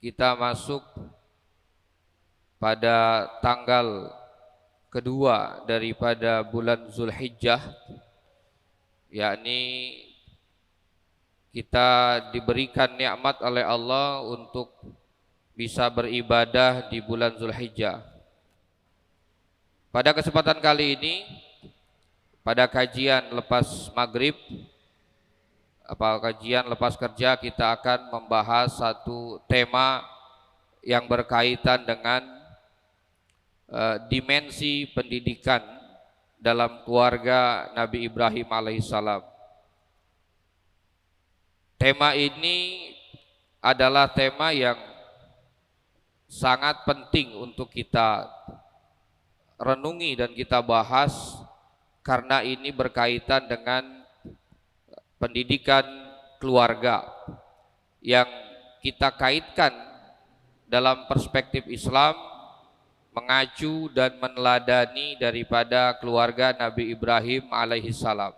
kita masuk pada tanggal kedua daripada bulan Zulhijjah, yakni kita diberikan nikmat oleh Allah untuk bisa beribadah di bulan Zulhijjah. Pada kesempatan kali ini, pada kajian lepas maghrib, kajian lepas kerja, kita akan membahas satu tema yang berkaitan dengan dimensi pendidikan dalam keluarga Nabi Ibrahim alaihissalam. Tema ini adalah tema yang sangat penting untuk kita renungi dan kita bahas, karena ini berkaitan dengan pendidikan keluarga yang kita kaitkan dalam perspektif Islam, mengacu dan meneladani daripada keluarga Nabi Ibrahim alaihissalam.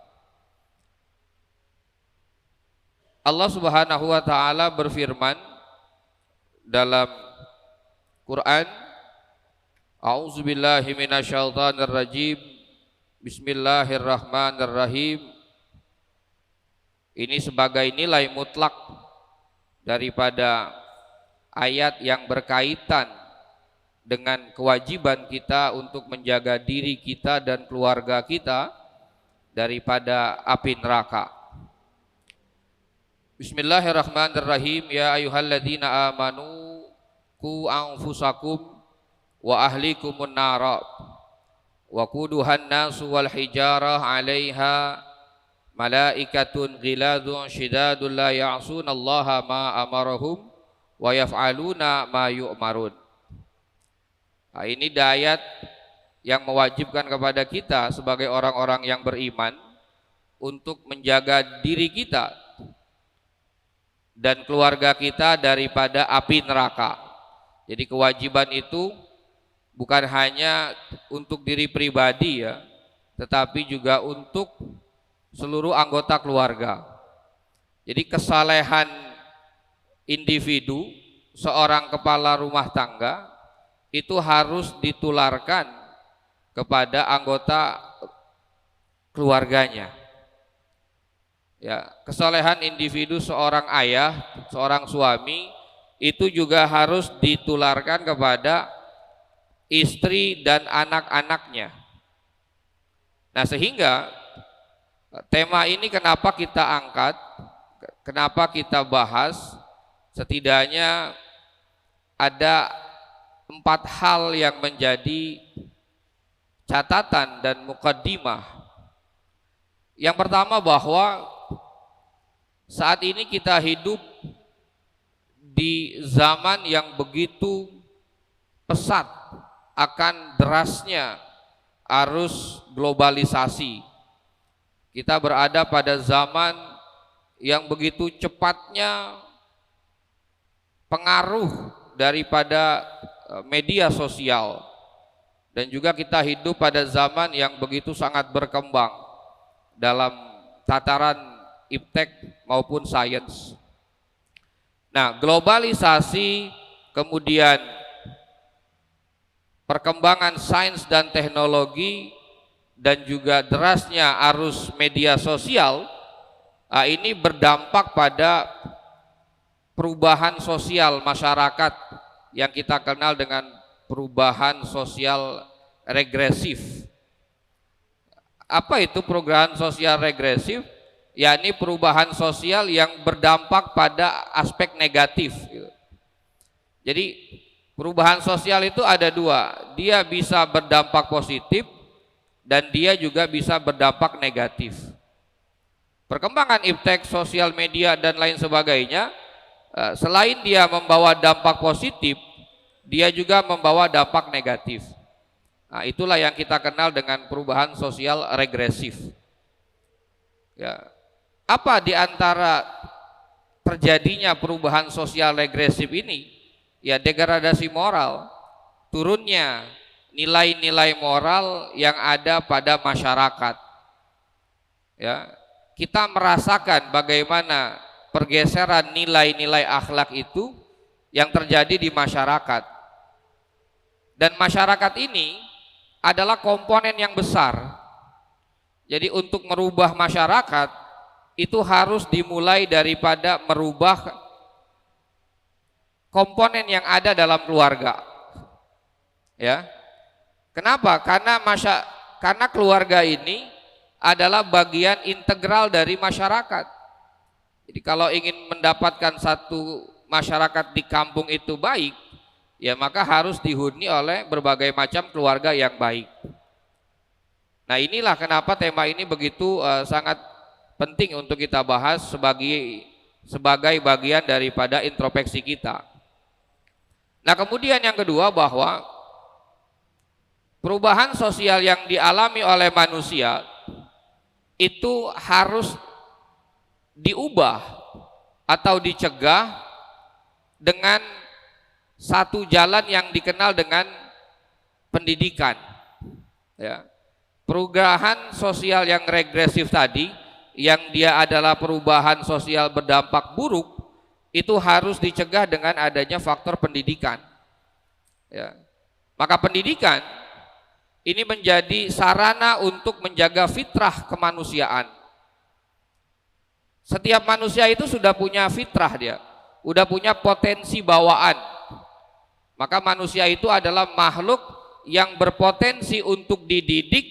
Allah Subhanahu wa taala berfirman dalam Quran, A'udzubillahi minasyaitonirrajim, Bismillahirrahmanirrahim. Ini sebagai nilai mutlak daripada ayat yang berkaitan dengan kewajiban kita untuk menjaga diri kita dan keluarga kita daripada api neraka. Bismillahirrahmanirrahim. Ya ayyuhalladzina amanu qu anfusakum wa ahlikumun nara wa quduhan nasu wal hijarah 'alaiha malaikatun ghiladun syidadun la ya'sunallaha ma amarahum wa yaf'aluna ma yu'marun. Nah, ini ayat yang mewajibkan kepada kita sebagai orang-orang yang beriman untuk menjaga diri kita dan keluarga kita daripada api neraka. Jadi kewajiban itu bukan hanya untuk diri pribadi ya, tetapi juga untuk seluruh anggota keluarga. Jadi kesalehan individu, seorang kepala rumah tangga itu harus ditularkan kepada anggota keluarganya. Ya, kesalehan individu seorang ayah, seorang suami itu juga harus ditularkan kepada istri dan anak-anaknya. Nah, sehingga tema ini kenapa kita angkat, kenapa kita bahas, setidaknya ada 4 hal yang menjadi catatan dan mukaddimah. Yang pertama, bahwa saat ini kita hidup di zaman yang begitu pesat akan derasnya arus globalisasi. Kita berada pada zaman yang begitu cepatnya pengaruh daripada media sosial, dan juga kita hidup pada zaman yang begitu sangat berkembang dalam tataran iptek maupun sains. Nah, globalisasi, kemudian perkembangan sains dan teknologi, dan juga derasnya arus media sosial, ini berdampak pada perubahan sosial masyarakat yang kita kenal dengan perubahan sosial regresif. Apa itu perubahan sosial regresif? Yakni perubahan sosial yang berdampak pada aspek negatif. Jadi perubahan sosial itu ada 2, dia bisa berdampak positif dan dia juga bisa berdampak negatif. Perkembangan iptek, sosial media dan lain sebagainya, selain dia membawa dampak positif, dia juga membawa dampak negatif. Nah, itulah yang kita kenal dengan perubahan sosial regresif. Ya. Apa di antara terjadinya perubahan sosial regresif ini? Ya, degradasi moral, turunnya nilai-nilai moral yang ada pada masyarakat. Ya, kita merasakan bagaimana pergeseran nilai-nilai akhlak itu yang terjadi di masyarakat. Dan masyarakat ini adalah komponen yang besar. Jadi untuk merubah masyarakat itu harus dimulai daripada merubah komponen yang ada dalam keluarga. Ya. Kenapa? Karena keluarga ini adalah bagian integral dari masyarakat. Jadi kalau ingin mendapatkan satu masyarakat di kampung itu baik, ya maka harus dihuni oleh berbagai macam keluarga yang baik. Nah, inilah kenapa tema ini begitu sangat penting untuk kita bahas sebagai bagian daripada introspeksi kita. Nah, kemudian yang kedua, bahwa perubahan sosial yang dialami oleh manusia itu harus diubah atau dicegah dengan satu jalan yang dikenal dengan pendidikan. Ya. Perubahan sosial yang regresif tadi, yang dia adalah perubahan sosial berdampak buruk, itu harus dicegah dengan adanya faktor pendidikan. Ya. Maka pendidikan ini menjadi sarana untuk menjaga fitrah kemanusiaan. Setiap manusia itu sudah punya fitrah, dia sudah punya potensi bawaan. Maka manusia itu adalah makhluk yang berpotensi untuk dididik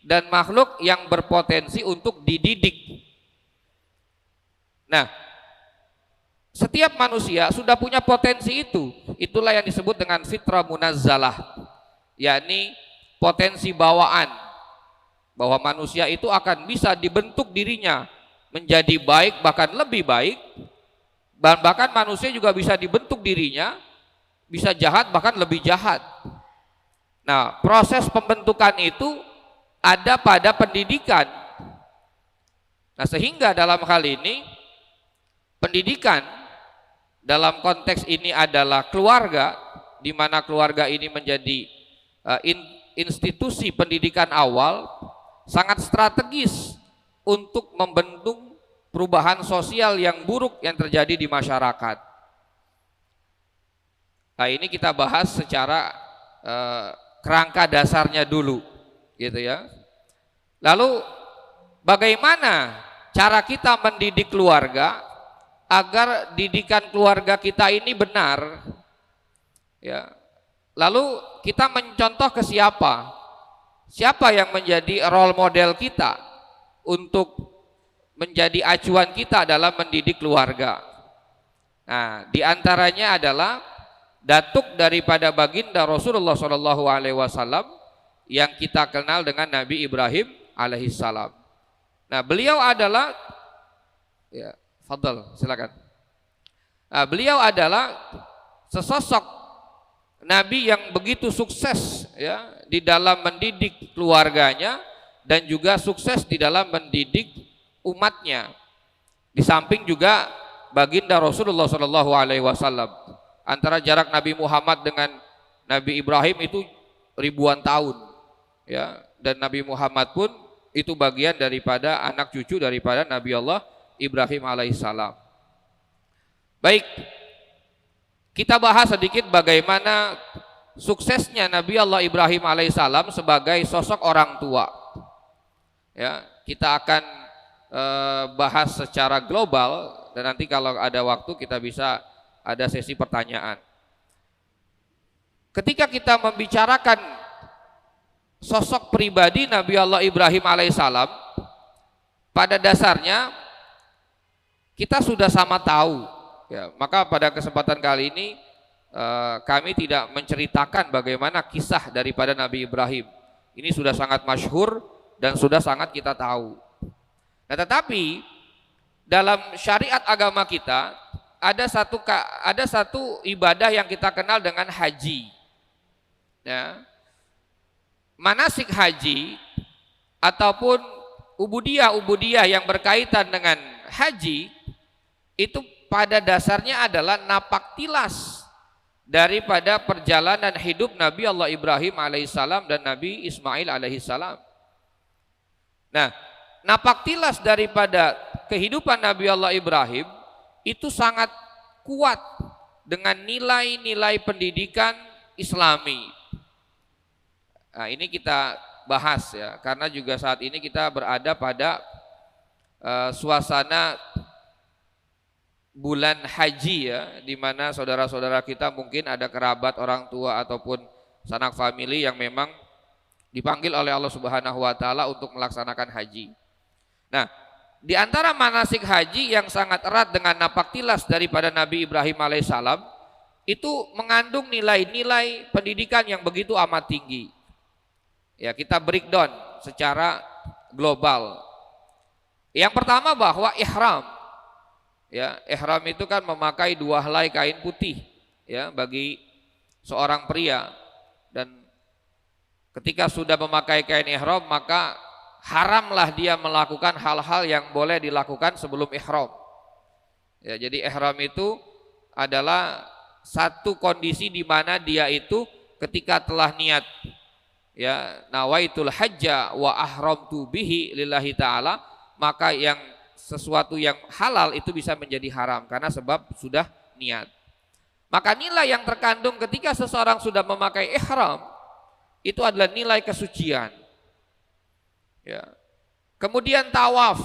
dan makhluk yang berpotensi untuk dididik. Nah, setiap manusia sudah punya potensi itu. Itulah yang disebut dengan fitrah munazzalah, yakni potensi bawaan, bahwa manusia itu akan bisa dibentuk dirinya menjadi baik, bahkan lebih baik, dan bahkan manusia juga bisa dibentuk dirinya bisa jahat, bahkan lebih jahat. Nah, proses pembentukan itu ada pada pendidikan. Nah, sehingga dalam hal ini pendidikan dalam konteks ini adalah keluarga, di mana keluarga ini menjadi institusi pendidikan awal, sangat strategis untuk membentuk perubahan sosial yang buruk yang terjadi di masyarakat. Nah, ini kita bahas secara kerangka dasarnya dulu, gitu ya. Lalu bagaimana cara kita mendidik keluarga agar didikan keluarga kita ini benar? Ya. Lalu kita mencontoh ke siapa? Siapa yang menjadi role model kita untuk menjadi acuan kita dalam mendidik keluarga? Nah, diantaranya adalah datuk daripada baginda Rasulullah SAW yang kita kenal dengan Nabi Ibrahim alaihissalam. Nah, beliau adalah, ya, fadhal, silakan. Nah, beliau adalah sesosok Nabi yang begitu sukses, ya, di dalam mendidik keluarganya dan juga sukses di dalam mendidik umatnya. Di samping juga baginda Rasulullah SAW. Antara jarak Nabi Muhammad dengan Nabi Ibrahim itu ribuan tahun, ya, dan Nabi Muhammad pun itu bagian daripada anak cucu daripada Nabi Allah Ibrahim alaihissalam. Baik, kita bahas sedikit bagaimana suksesnya Nabi Allah Ibrahim alaihissalam sebagai sosok orang tua. Ya, kita akan bahas secara global, dan nanti kalau ada waktu kita bisa ada sesi pertanyaan. Ketika kita membicarakan sosok pribadi Nabi Allah Ibrahim alaihissalam, pada dasarnya kita sudah sama tahu, ya, maka pada kesempatan kali ini kami tidak menceritakan bagaimana kisah daripada Nabi Ibrahim. Ini sudah sangat masyhur dan sudah sangat kita tahu. Nah, tetapi dalam syariat agama kita ada satu ibadah yang kita kenal dengan haji. Ya. Manasik haji ataupun ubudiyah yang berkaitan dengan haji itu pada dasarnya adalah napak tilas daripada perjalanan hidup Nabi Allah Ibrahim alaihissalam dan Nabi Ismail alaihissalam. Nah, napak tilas daripada kehidupan Nabi Allah Ibrahim itu sangat kuat dengan nilai-nilai pendidikan Islami. Nah, ini kita bahas ya, karena juga saat ini kita berada pada suasana bulan haji ya, di mana saudara-saudara kita mungkin ada kerabat, orang tua ataupun sanak famili yang memang dipanggil oleh Allah Subhanahu wa taala untuk melaksanakan haji. Nah, di antara manasik haji yang sangat erat dengan napak tilas daripada Nabi Ibrahim alaihissalam itu mengandung nilai-nilai pendidikan yang begitu amat tinggi. Ya, kita breakdown secara global. Yang pertama bahwa ihram. Ya, ihram itu kan memakai 2 helai kain putih ya bagi seorang pria, dan ketika sudah memakai kain ihram maka haramlah dia melakukan hal-hal yang boleh dilakukan sebelum ihram. Ya, jadi ihram itu adalah satu kondisi di mana dia itu ketika telah niat ya nawaitul hajja wa ahramtu bihi lillahi ta'ala, maka yang sesuatu yang halal itu bisa menjadi haram karena sebab sudah niat. Maka nilai yang terkandung ketika seseorang sudah memakai ihram itu adalah nilai kesucian ya. Kemudian tawaf,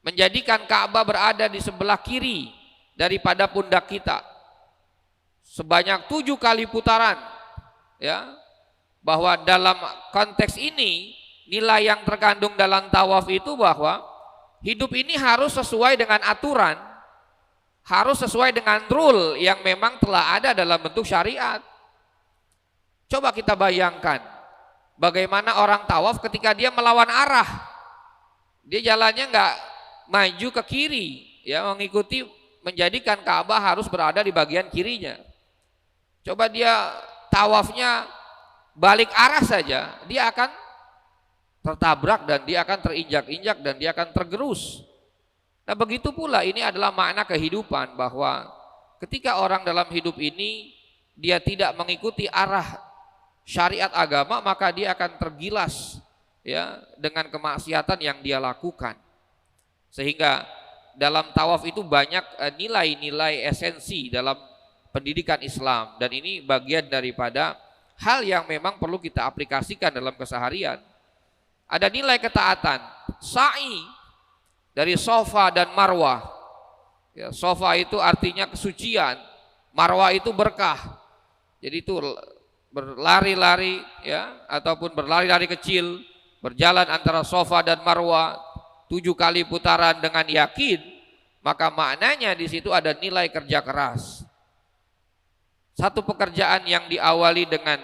menjadikan Ka'bah berada di sebelah kiri daripada pundak kita sebanyak 7 kali putaran ya. Bahwa dalam konteks ini nilai yang terkandung dalam tawaf itu bahwa hidup ini harus sesuai dengan aturan, harus sesuai dengan rule yang memang telah ada dalam bentuk syariat. Coba kita bayangkan bagaimana orang tawaf ketika dia melawan arah, dia jalannya nggak maju ke kiri ya, mengikuti menjadikan Ka'bah harus berada di bagian kirinya. Coba dia tawafnya balik arah saja, dia akan tertabrak dan dia akan terinjak-injak dan dia akan tergerus. Nah, begitu pula ini adalah makna kehidupan, bahwa ketika orang dalam hidup ini dia tidak mengikuti arah syariat agama, maka dia akan tergilas ya dengan kemaksiatan yang dia lakukan. Sehingga dalam tawaf itu banyak nilai-nilai esensi dalam pendidikan Islam, dan ini bagian daripada hal yang memang perlu kita aplikasikan dalam keseharian. Ada nilai ketaatan, sa'i dari Safa dan Marwah. Ya, Safa itu artinya kesucian, Marwah itu berkah. Jadi itu berlari-lari ya, ataupun berlari-lari kecil, berjalan antara Safa dan Marwah 7 kali putaran dengan yakin, maka maknanya di situ ada nilai kerja keras. Satu pekerjaan yang diawali dengan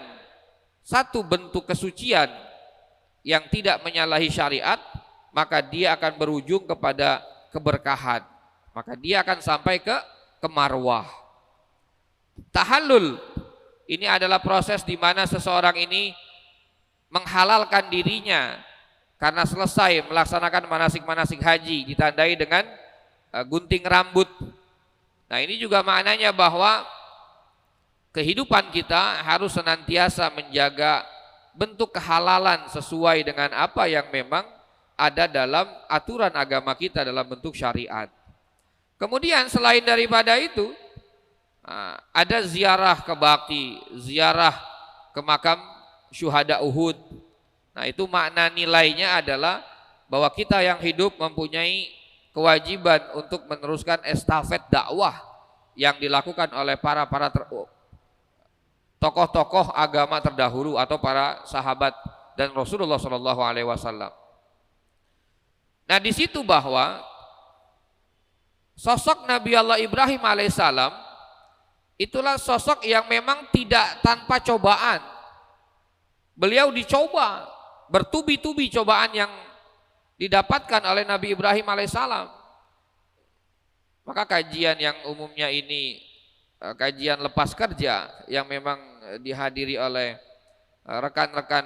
satu bentuk kesucian yang tidak menyalahi syariat, maka dia akan berujung kepada keberkahan. Maka dia akan sampai ke Marwah. Tahallul ini adalah proses di mana seseorang ini menghalalkan dirinya karena selesai melaksanakan manasik-manasik haji, ditandai dengan gunting rambut. Nah, ini juga maknanya bahwa kehidupan kita harus senantiasa menjaga bentuk kehalalan sesuai dengan apa yang memang ada dalam aturan agama kita dalam bentuk syariat. Kemudian selain daripada itu ada ziarah ke bakti, ziarah ke makam syuhada Uhud. Nah, itu makna nilainya adalah bahwa kita yang hidup mempunyai kewajiban untuk meneruskan estafet dakwah yang dilakukan oleh para tokoh-tokoh agama terdahulu atau para sahabat dan Rasulullah Shallallahu Alaihi Wasallam. Nah, di situ bahwa sosok Nabi Allah Ibrahim alaihissalam itulah sosok yang memang tidak tanpa cobaan. Beliau dicoba, bertubi-tubi cobaan yang didapatkan oleh Nabi Ibrahim alaihissalam. Maka kajian yang umumnya ini kajian lepas kerja yang memang dihadiri oleh rekan-rekan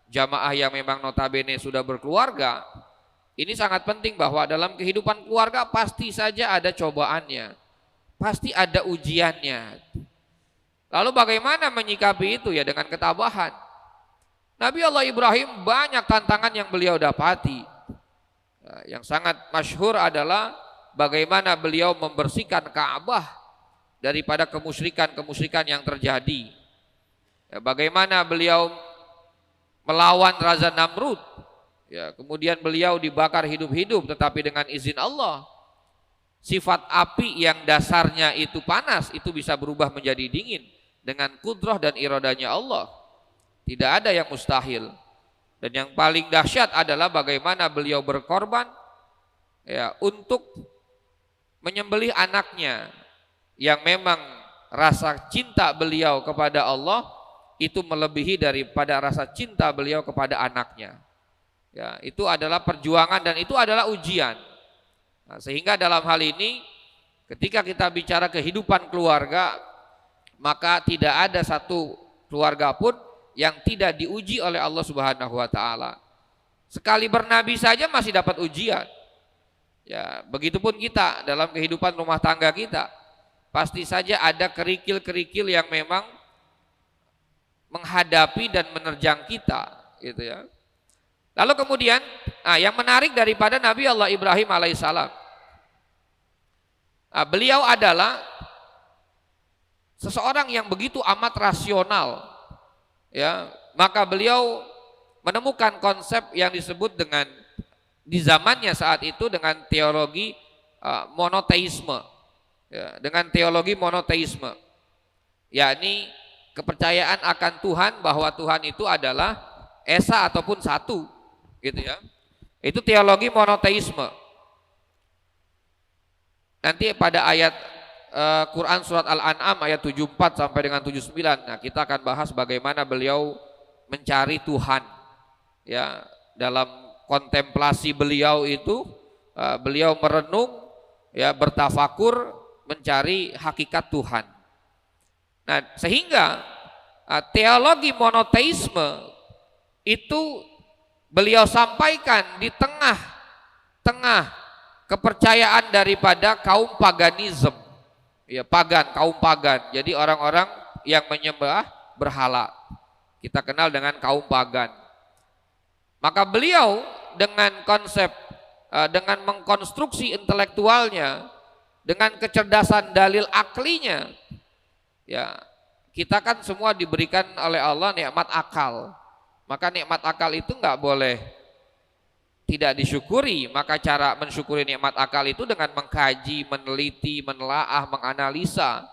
jamaah yang memang notabene sudah berkeluarga, ini sangat penting bahwa dalam kehidupan keluarga pasti saja ada cobaannya, pasti ada ujiannya. Lalu bagaimana menyikapi itu ya dengan ketabahan. Nabi Allah Ibrahim banyak tantangan yang beliau dapati. Yang sangat masyhur adalah bagaimana beliau membersihkan Ka'bah daripada kemusyrikan yang terjadi. Ya, bagaimana beliau melawan Raja Namrud, ya, kemudian beliau dibakar hidup-hidup tetapi dengan izin Allah. Sifat api yang dasarnya itu panas itu bisa berubah menjadi dingin dengan kudrah dan iradanya Allah. Tidak ada yang mustahil. Dan yang paling dahsyat adalah bagaimana beliau berkorban, ya, untuk menyembelih anaknya yang memang rasa cinta beliau kepada Allah itu melebihi daripada rasa cinta beliau kepada anaknya. Ya, itu adalah perjuangan dan itu adalah ujian. Nah, sehingga dalam hal ini ketika kita bicara kehidupan keluarga, maka tidak ada satu keluarga pun yang tidak diuji oleh Allah Subhanahu wa taala. Sekali bernabi saja masih dapat ujian. Ya, begitupun kita dalam kehidupan rumah tangga kita. Pasti saja ada kerikil-kerikil yang memang menghadapi dan menerjang kita, gitu ya. Lalu kemudian, yang menarik daripada Nabi Allah Ibrahim alaihissalam, beliau adalah seseorang yang begitu amat rasional, ya. Maka beliau menemukan konsep yang disebut dengan di zamannya saat itu dengan teologi monoteisme, ya, dengan teologi monoteisme, yakni kepercayaan akan Tuhan bahwa Tuhan itu adalah esa ataupun satu, gitu ya. Itu teologi monoteisme. Nanti pada ayat Quran surat Al-An'am ayat 74 sampai dengan 79, nah kita akan bahas bagaimana beliau mencari Tuhan, ya, dalam kontemplasi beliau itu beliau merenung, ya, bertafakur mencari hakikat Tuhan. Nah, sehingga teologi monoteisme itu beliau sampaikan di tengah-tengah kepercayaan daripada kaum paganisme, ya, kaum pagan. Jadi orang-orang yang menyembah berhala. Kita kenal dengan kaum pagan. Maka beliau dengan konsep, dengan mengkonstruksi intelektualnya, dengan kecerdasan dalil aklinya, ya, kita kan semua diberikan oleh Allah nikmat akal. Maka nikmat akal itu nggak boleh tidak disyukuri. Maka cara mensyukuri nikmat akal itu dengan mengkaji, meneliti, menelaah, menganalisa.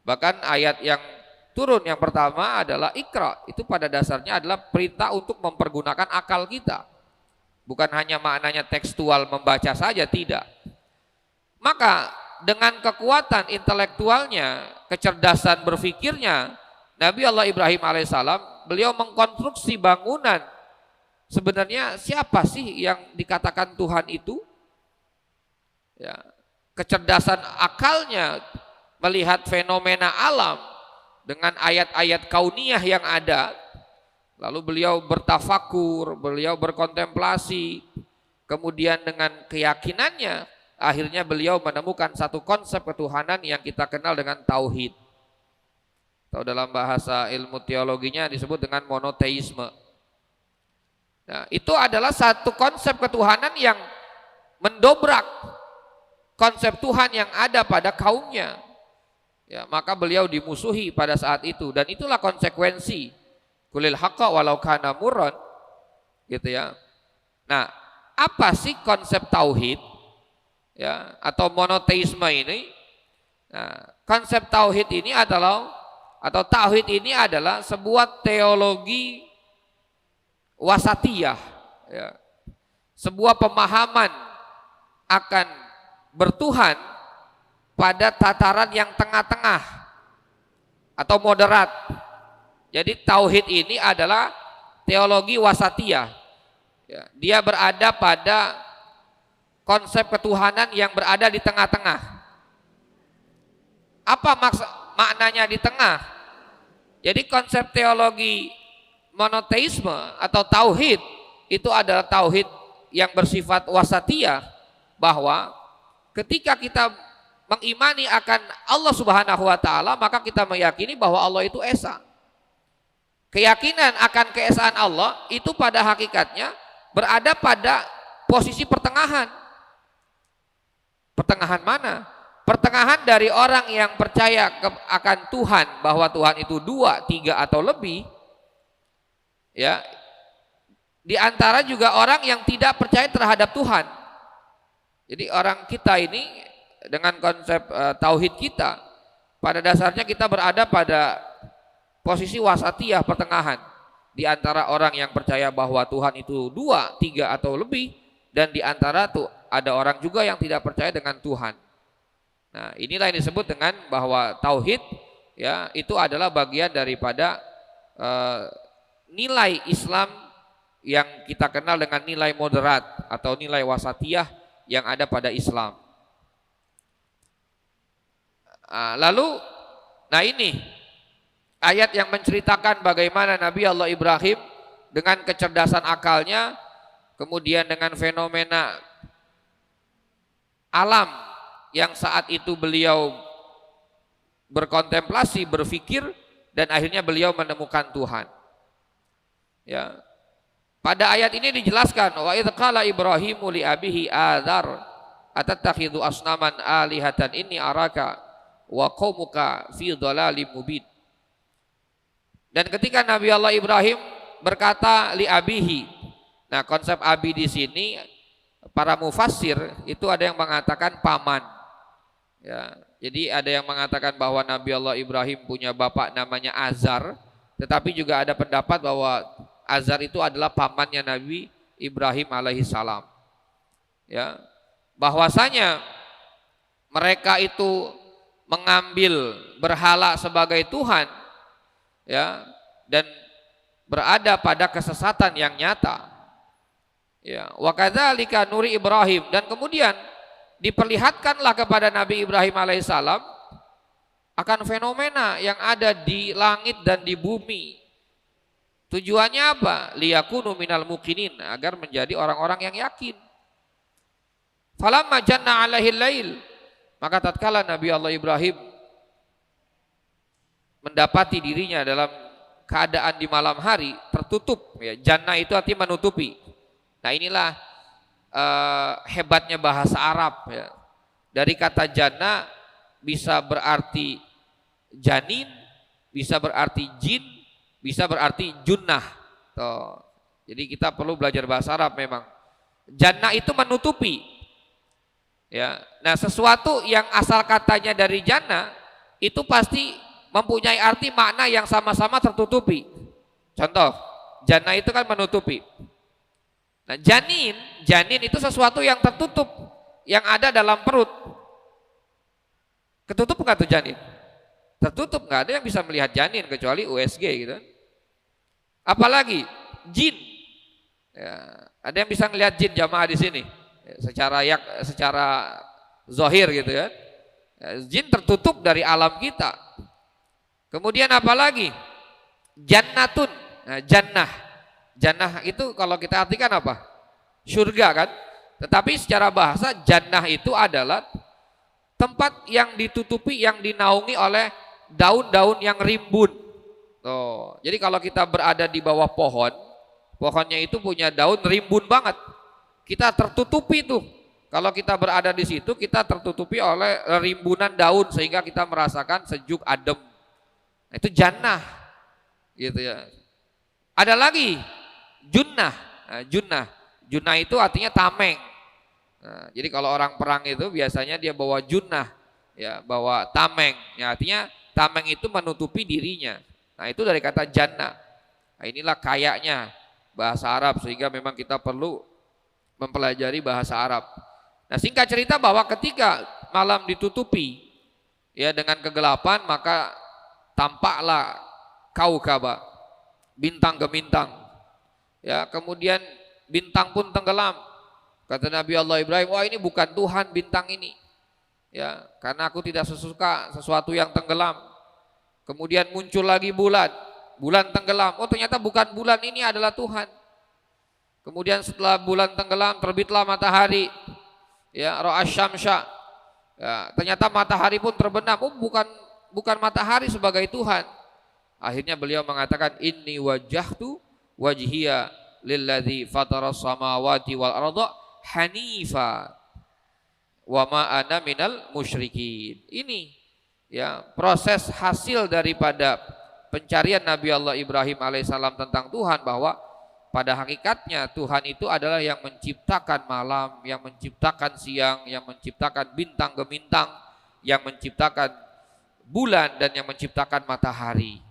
Bahkan ayat yang turun yang pertama adalah Iqra, itu pada dasarnya adalah perintah untuk mempergunakan akal kita. Bukan hanya maknanya tekstual membaca saja, tidak. Maka dengan kekuatan intelektualnya, kecerdasan berfikirnya, Nabi Allah Ibrahim alaihissalam beliau mengkonstruksi bangunan. Sebenarnya siapa sih yang dikatakan Tuhan itu? Ya, kecerdasan akalnya melihat fenomena alam dengan ayat-ayat kauniyah yang ada. Lalu beliau bertafakur, beliau berkontemplasi. Kemudian dengan keyakinannya, akhirnya beliau menemukan satu konsep ketuhanan yang kita kenal dengan tauhid. Atau dalam bahasa ilmu teologinya disebut dengan monoteisme. Nah, itu adalah satu konsep ketuhanan yang mendobrak konsep Tuhan yang ada pada kaumnya. Ya, maka beliau dimusuhi pada saat itu, dan itulah konsekuensi kulil haqqa walau kana murran, gitu ya. Nah, apa sih konsep tauhid, ya, atau monoteisme ini? Nah, konsep tauhid ini adalah sebuah teologi wasatiyah, ya, sebuah pemahaman akan bertuhan pada tataran yang tengah-tengah atau moderat. Jadi tauhid ini adalah teologi wasatiyah, ya, dia berada pada konsep ketuhanan yang berada di tengah-tengah. Apa maknanya di tengah? Jadi konsep teologi monoteisme atau tauhid itu adalah tauhid yang bersifat wasatiyah, bahwa ketika kita mengimani akan Allah Subhanahu wa taala, maka kita meyakini bahwa Allah itu esa. Keyakinan akan keesaan Allah itu pada hakikatnya berada pada posisi pertengahan. Pertengahan mana? pertengahan dari orang yang percaya akan Tuhan, bahwa Tuhan itu 2, 3 atau lebih, ya, di antara juga orang yang tidak percaya terhadap Tuhan. Jadi orang kita ini dengan konsep tauhid kita, pada dasarnya kita berada pada posisi wasatiyah, pertengahan di antara orang yang percaya bahwa Tuhan itu 2, 3 atau lebih, dan di antara tuh ada orang juga yang tidak percaya dengan Tuhan. Nah, inilah yang disebut dengan bahwa tauhid, ya, itu adalah bagian daripada nilai Islam yang kita kenal dengan nilai moderat atau nilai wasatiyah yang ada pada Islam. Lalu, nah ini ayat yang menceritakan bagaimana Nabi Allah Ibrahim dengan kecerdasan akalnya, kemudian dengan fenomena alam yang saat itu beliau berkontemplasi, berfikir, dan akhirnya beliau menemukan Tuhan. Ya. Pada ayat ini dijelaskan, wa idz qala Ibrahimu li abihi adzar atattakhidhu asnaman alihatan inni araka wa qaumuka fi dhalalim mubin. Dan ketika Nabi Allah Ibrahim berkata li abihi. Nah, konsep abi di sini para mufassir itu ada yang mengatakan paman. Ya, jadi ada yang mengatakan bahwa Nabi Allah Ibrahim punya bapak namanya Azar, tetapi juga ada pendapat bahwa Azar itu adalah pamannya Nabi Ibrahim alaihissalam. Ya, bahwasanya mereka itu mengambil berhala sebagai Tuhan, ya, dan berada pada kesesatan yang nyata. Ya, wa kadzalika nuri Ibrahim, dan kemudian diperlihatkanlah kepada Nabi Ibrahim alaihissalam akan fenomena yang ada di langit dan di bumi. Tujuannya apa? Liyakunu minal muqinin, agar menjadi orang-orang yang yakin. Falamma janna alaihil lail, maka tatkala Nabi Allah Ibrahim mendapati dirinya dalam keadaan di malam hari tertutup, ya, jannah itu artinya menutupi. Nah, inilah hebatnya bahasa Arab, ya. Dari kata jannah bisa berarti janin, bisa berarti jin, bisa berarti junnah. Tuh. Jadi kita perlu belajar bahasa Arab memang. Jannah itu menutupi. Ya. Nah, sesuatu yang asal katanya dari jannah itu pasti mempunyai arti makna yang sama-sama tertutupi. Contoh, jannah itu kan menutupi. Nah, janin itu sesuatu yang tertutup, yang ada dalam perut. Ketutup nggak tuh janin? Tertutup, nggak ada yang bisa melihat janin kecuali USG gitu. Apalagi jin. Ya, ada yang bisa melihat jin jamaah di sini? Secara zahir gitu ya. Jin tertutup dari alam kita. Kemudian apalagi? Jannatun. Nah, jannah itu kalau kita artikan apa? Surga kan? Tetapi secara bahasa jannah itu adalah tempat yang ditutupi, yang dinaungi oleh daun-daun yang rimbun. Tuh. Jadi kalau kita berada di bawah pohon, pohonnya itu punya daun rimbun banget. Kita tertutupi tuh. Kalau kita berada di situ, kita tertutupi oleh rimbunan daun sehingga kita merasakan sejuk, adem. Nah, itu jannah, gitu ya. Ada lagi junnah. Nah, junnah itu artinya tameng. Nah, jadi kalau orang perang itu biasanya dia bawa junnah, ya, bawa tameng. Ya, artinya tameng itu menutupi dirinya. Nah, itu dari kata jannah. Nah, inilah kayaknya bahasa Arab sehingga memang kita perlu mempelajari bahasa Arab. Nah, singkat cerita bahwa ketika malam ditutupi, ya, dengan kegelapan, maka tampaklah kaukaba, bintang gemintang. Ya, kemudian bintang pun tenggelam. Kata Nabi Allah Ibrahim, wah, ini bukan Tuhan bintang ini. Ya, karena aku tidak sesuka sesuatu yang tenggelam. Kemudian muncul lagi bulan tenggelam. Oh, ternyata bukan bulan ini adalah Tuhan. Kemudian setelah bulan tenggelam, terbitlah matahari. Ya, ra'as syamsya. Ya, ternyata matahari pun terbenam. Oh, bukan matahari sebagai Tuhan. Akhirnya beliau mengatakan, inni wajjahtu wajhiya lilladzi fataras samawati wal arda hanifa. wa ma ana minal musyrikin. Ini ya proses hasil daripada pencarian Nabi Allah Ibrahim alaihissalam tentang Tuhan, bahwa pada hakikatnya Tuhan itu adalah yang menciptakan malam, yang menciptakan siang, yang menciptakan bintang gemintang, yang menciptakan bulan, dan yang menciptakan matahari.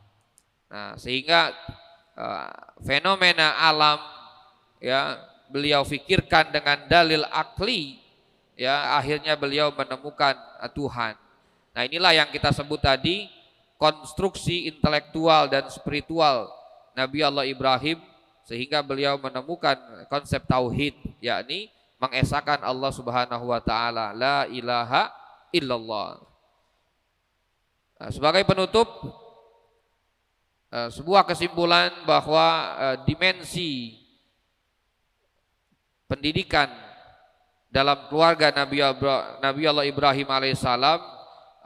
Nah, sehingga fenomena alam ya beliau fikirkan dengan dalil akli, ya akhirnya beliau menemukan Tuhan. Nah, inilah yang kita sebut tadi konstruksi intelektual dan spiritual Nabi Allah Ibrahim, sehingga beliau menemukan konsep tauhid, yakni mengesahkan Allah Subhanahu wa taala, la ilaha illallah. Nah, sebagai penutup, sebuah kesimpulan bahwa dimensi pendidikan dalam keluarga Nabi Allah Ibrahim alaihissalam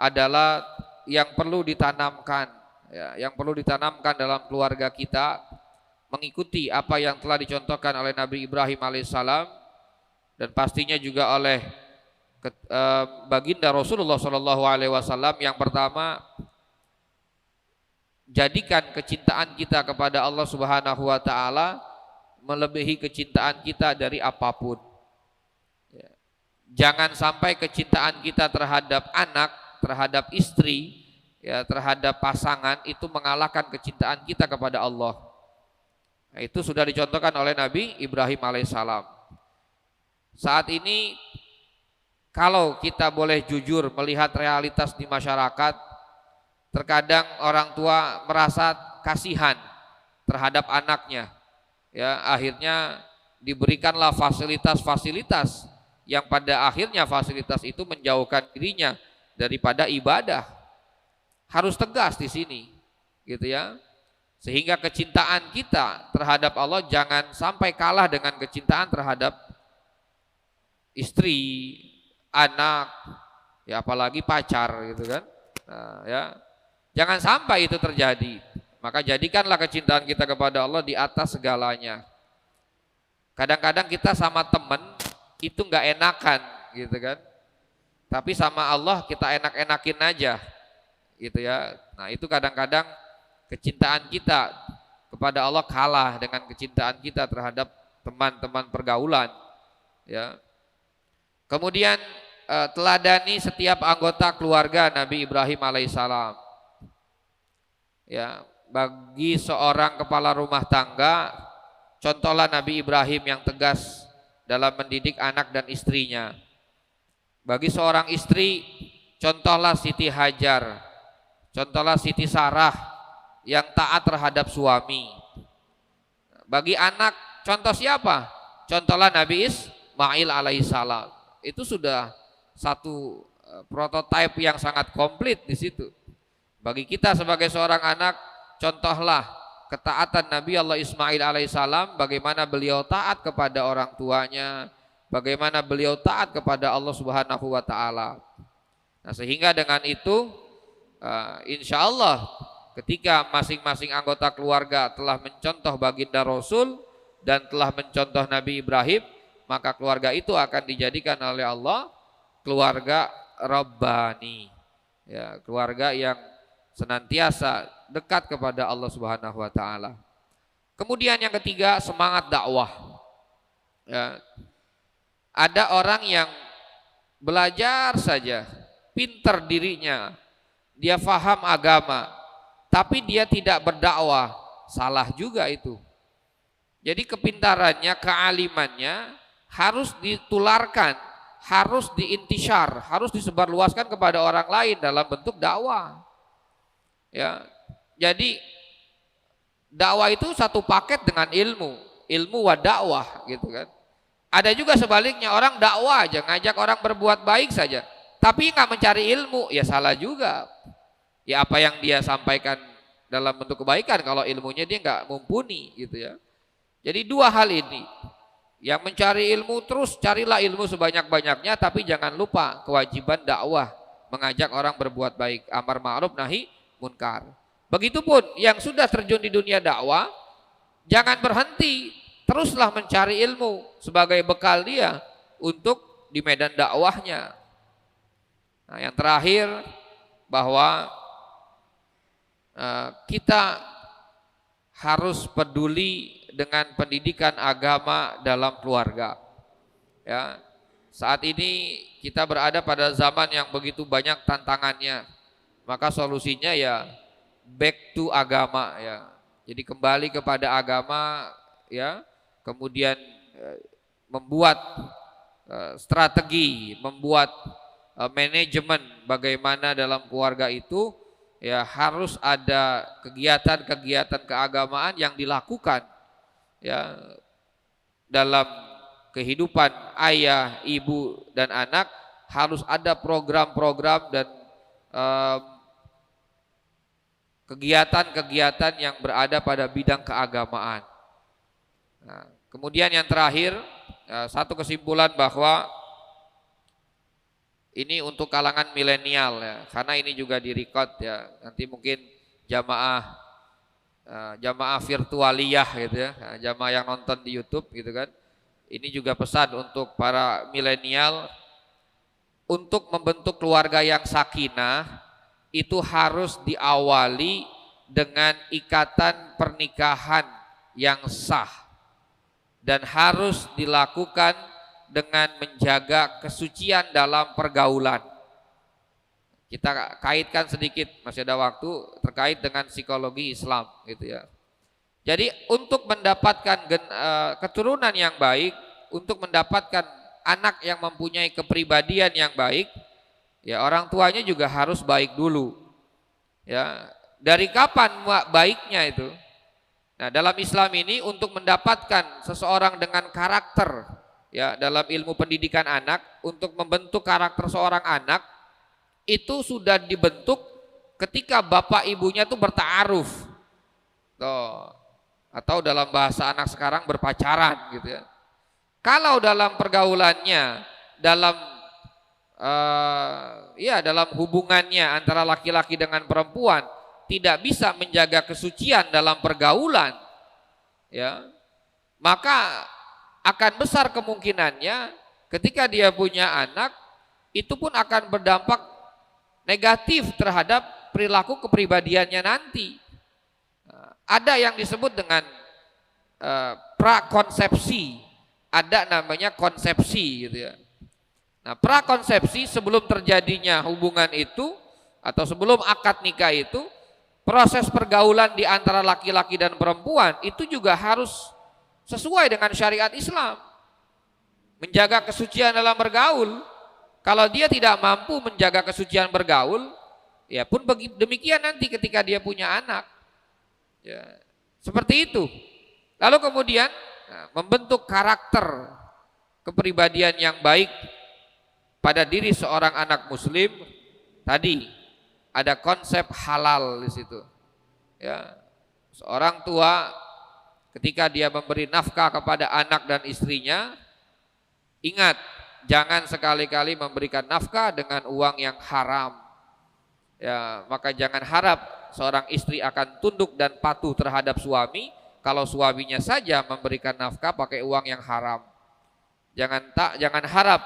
adalah yang perlu ditanamkan, ya, yang perlu ditanamkan dalam keluarga kita, mengikuti apa yang telah dicontohkan oleh Nabi Ibrahim alaihissalam, dan pastinya juga oleh baginda Rasulullah SAW. Yang pertama, jadikan kecintaan kita kepada Allah Subhanahu wa taala melebihi kecintaan kita dari apapun. Jangan sampai kecintaan kita terhadap anak, terhadap istri, ya, terhadap pasangan itu mengalahkan kecintaan kita kepada Allah. Nah, itu sudah dicontohkan oleh Nabi Ibrahim alaihissalam. Saat ini kalau kita boleh jujur melihat realitas di masyarakat, terkadang orang tua merasa kasihan terhadap anaknya, ya akhirnya diberikanlah fasilitas-fasilitas yang pada akhirnya fasilitas itu menjauhkan dirinya daripada ibadah. Harus tegas di sini, gitu ya. Sehingga kecintaan kita terhadap Allah jangan sampai kalah dengan kecintaan terhadap istri, anak, ya apalagi pacar, gitu kan. Nah, ya. Jangan sampai itu terjadi. Maka jadikanlah kecintaan kita kepada Allah di atas segalanya. Kadang-kadang kita sama teman itu nggak enakan, gitu kan. Tapi sama Allah kita enak-enakin aja, gitu ya. Nah, itu kadang-kadang kecintaan kita kepada Allah kalah dengan kecintaan kita terhadap teman-teman pergaulan, ya. Kemudian teladani setiap anggota keluarga Nabi Ibrahim alaihissalam. Ya, bagi seorang kepala rumah tangga, contohlah Nabi Ibrahim yang tegas dalam mendidik anak dan istrinya. Bagi seorang istri, contohlah Siti Hajar, contohlah Siti Sarah yang taat terhadap suami. Bagi anak, contoh siapa? Contohlah Nabi Ismail alaihissalam. Itu sudah satu prototipe yang sangat komplit di situ. Bagi kita sebagai seorang anak, contohlah ketaatan Nabi Allah Ismail alaihissalam, bagaimana beliau taat kepada orang tuanya, bagaimana beliau taat kepada Allah Subhanahu wa taala. Nah, sehingga dengan itu insya Allah ketika masing-masing anggota keluarga telah mencontoh baginda Rasul dan telah mencontoh Nabi Ibrahim, maka keluarga itu akan dijadikan oleh Allah keluarga Rabbani, ya, keluarga yang senantiasa dekat kepada Allah Subhanahu wa taala. Kemudian yang ketiga, semangat dakwah. Ya. Ada orang yang belajar saja, pinter dirinya, dia faham agama, tapi dia tidak berdakwah, salah juga itu. Jadi kepintarannya, kealimannya harus ditularkan, harus diintisyar, harus disebarluaskan kepada orang lain dalam bentuk dakwah. Ya, jadi dakwah itu satu paket dengan ilmu wa dakwah, gitu kan. Ada juga sebaliknya, orang dakwah aja, ngajak orang berbuat baik saja, tapi nggak mencari ilmu, ya salah juga. Ya apa yang dia sampaikan dalam bentuk kebaikan, kalau ilmunya dia nggak mumpuni, gitu ya. Jadi dua hal ini, yang mencari ilmu terus carilah ilmu sebanyak-banyaknya, tapi jangan lupa kewajiban dakwah, mengajak orang berbuat baik, amar ma'ruf nahi munkar. Begitupun yang sudah terjun di dunia dakwah, jangan berhenti, teruslah mencari ilmu sebagai bekal dia untuk di medan dakwahnya. Nah, yang terakhir bahwa kita harus peduli dengan pendidikan agama dalam keluarga. Ya, saat ini kita berada pada zaman yang begitu banyak tantangannya, maka solusinya ya back to agama ya. Jadi kembali kepada agama ya, kemudian membuat strategi, membuat manajemen bagaimana dalam keluarga itu ya harus ada kegiatan-kegiatan keagamaan yang dilakukan ya dalam kehidupan ayah, ibu dan anak. Harus ada program-program dan kegiatan-kegiatan yang berada pada bidang keagamaan. Nah, kemudian yang terakhir, satu kesimpulan bahwa ini untuk kalangan milenial ya, karena ini juga direcord ya. Nanti mungkin jamaah virtualiyah gitu ya, jamaah yang nonton di YouTube gitu kan. Ini juga pesan untuk para milenial untuk membentuk keluarga yang sakinah itu harus diawali dengan ikatan pernikahan yang sah dan harus dilakukan dengan menjaga kesucian dalam pergaulan. Kita kaitkan sedikit, masih ada waktu, terkait dengan psikologi Islam gitu ya. Jadi untuk mendapatkan keturunan yang baik, untuk mendapatkan anak yang mempunyai kepribadian yang baik, ya orang tuanya juga harus baik dulu. Ya, dari kapan baiknya itu? Nah, dalam Islam ini untuk mendapatkan seseorang dengan karakter, ya dalam ilmu pendidikan anak, untuk membentuk karakter seorang anak itu sudah dibentuk ketika bapak ibunya tuh bertaaruf, atau dalam bahasa anak sekarang berpacaran gitu ya. Kalau dalam pergaulannya, dalam dalam hubungannya antara laki-laki dengan perempuan tidak bisa menjaga kesucian dalam pergaulan, ya maka akan besar kemungkinannya ketika dia punya anak itu pun akan berdampak negatif terhadap perilaku kepribadiannya nanti. Ada yang disebut dengan prakonsepsi, ada namanya konsepsi gitu ya. Nah, prakonsepsi sebelum terjadinya hubungan itu atau sebelum akad nikah itu, proses pergaulan di antara laki-laki dan perempuan itu juga harus sesuai dengan syariat Islam. Menjaga kesucian dalam bergaul. Kalau dia tidak mampu menjaga kesucian bergaul, ya pun demikian nanti ketika dia punya anak. Ya, seperti itu. Lalu kemudian membentuk karakter kepribadian yang baik pada diri seorang anak muslim. Tadi ada konsep halal di situ. Ya, seorang tua ketika dia memberi nafkah kepada anak dan istrinya, ingat jangan sekali-kali memberikan nafkah dengan uang yang haram. Ya, maka jangan harap seorang istri akan tunduk dan patuh terhadap suami kalau suaminya saja memberikan nafkah pakai uang yang haram. Jangan harap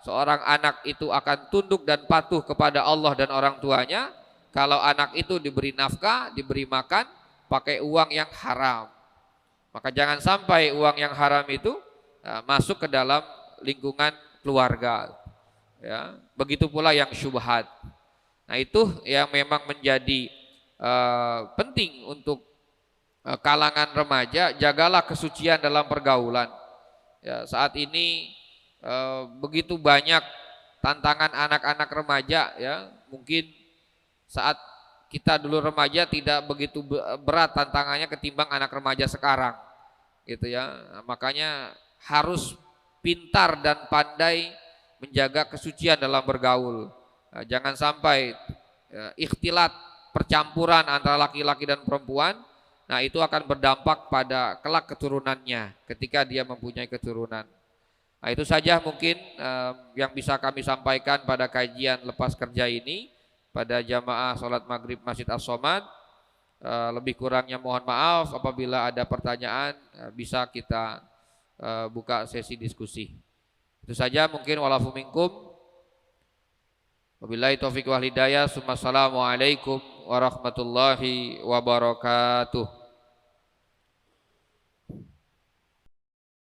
seorang anak itu akan tunduk dan patuh kepada Allah dan orang tuanya kalau anak itu diberi nafkah, diberi makan pakai uang yang haram. Maka jangan sampai uang yang haram itu masuk ke dalam lingkungan keluarga. Ya, begitu pula yang syubhat. Nah, itu yang memang menjadi penting untuk kalangan remaja. Jagalah kesucian dalam pergaulan. Ya, saat ini begitu banyak tantangan anak-anak remaja ya. Mungkin saat kita dulu remaja tidak begitu berat tantangannya ketimbang anak remaja sekarang gitu ya. Nah, makanya harus pintar dan pandai menjaga kesucian dalam bergaul. Nah, jangan sampai ikhtilat, percampuran antara laki-laki dan perempuan. Nah, itu akan berdampak pada kelak keturunannya ketika dia mempunyai keturunan. Nah, itu saja mungkin yang bisa kami sampaikan pada kajian lepas kerja ini pada jamaah sholat maghrib Masjid As-Somad. Lebih kurangnya mohon maaf. Apabila ada pertanyaan bisa kita buka sesi diskusi. Itu saja mungkin, walafu minkum. Wabillahi taufiq wal hidayah. Assalamualaikum warahmatullahi wabarakatuh.